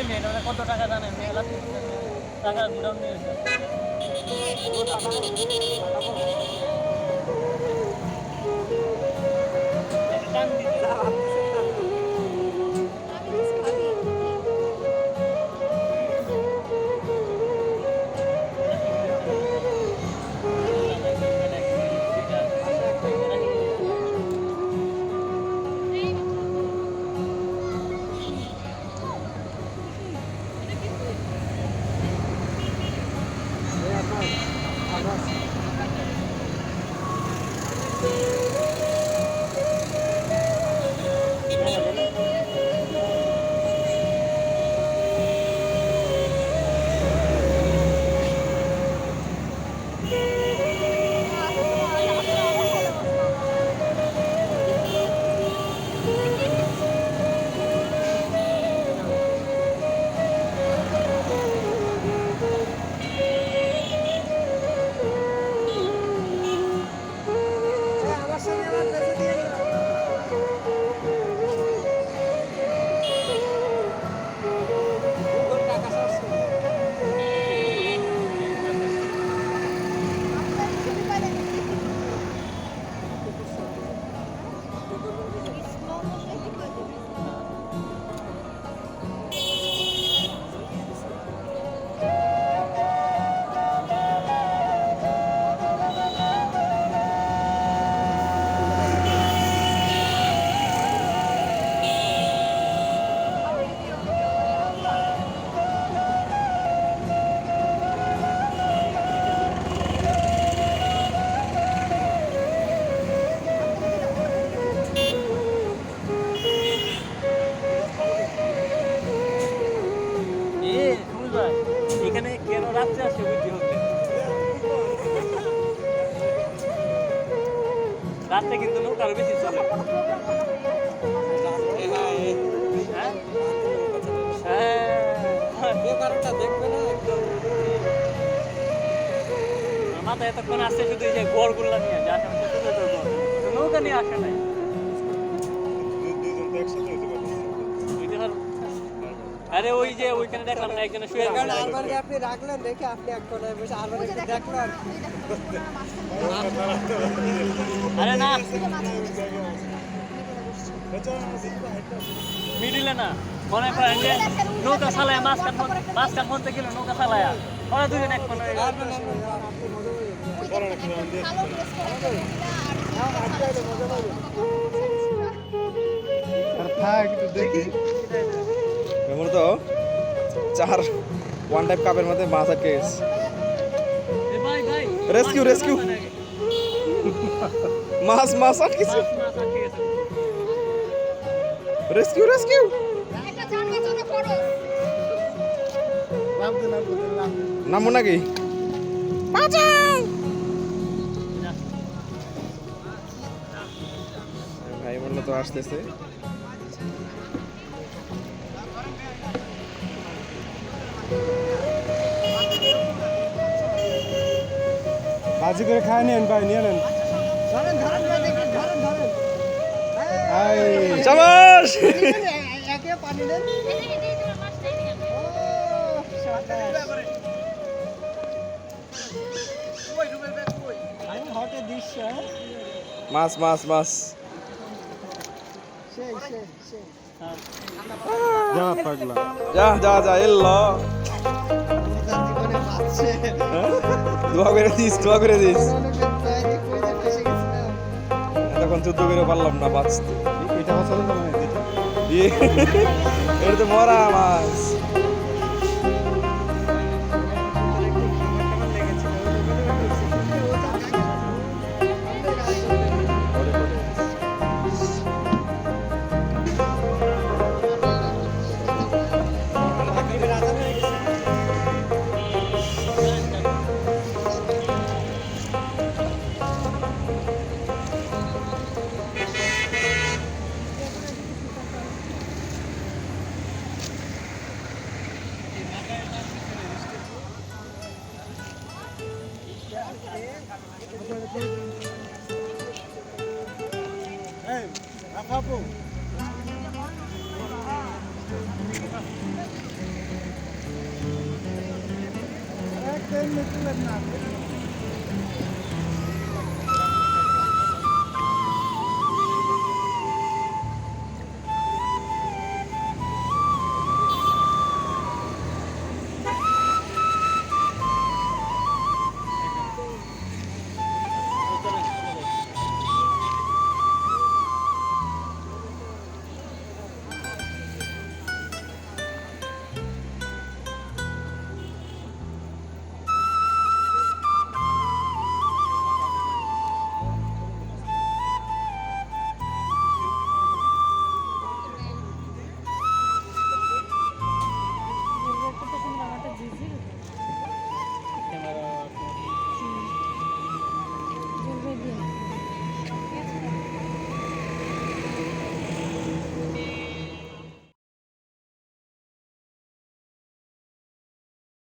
payment মানে কত টাকা জানেন টাকা গুডাউন নিয়ে এখানে কেন রাত্রে আসে বুঝতে হচ্ছে রাত্রে কিন্তু লোক আরো বেশি চলে মাথায় এতক্ষণ আসছে শুধু এই যে গড়গুলা নিয়ে যা নৌকা নিয়ে আসে নাই আরে ওই যে ওইখানে দেখলাম না একজনে শুয়ে আছে কারণ আরমানকে আপনি রাখলেন দেখে আপনি এক কোণায় বসে আরমানকে দেখলেন আরে না মিডিলে না মনে করেন যে নৌকা চালায় মাঝখান মধ্যে গেল নৌকা চালায় ওরা দুজন এক কোণায় দেখি তো 4 ওয়ান টাইপ কাপের মধ্যে মাছ আটকে গেছে রেস্কিউ রেস্কিউ মাছ আটকে গেছে রেস্কিউ রেস্কিউ নামো নাকি ভাই বললো তো আসতেছে বাজি করে খায় নেন ভাই নিয়ে নেন চাবাস মাছ মাছ মাছ যা যা যা এলো দোয়া করে দিস এতক্ষণ যুদ্ধ করে পারলাম না বাঁচতে এটা তো মরা মাছ পেন নিতে না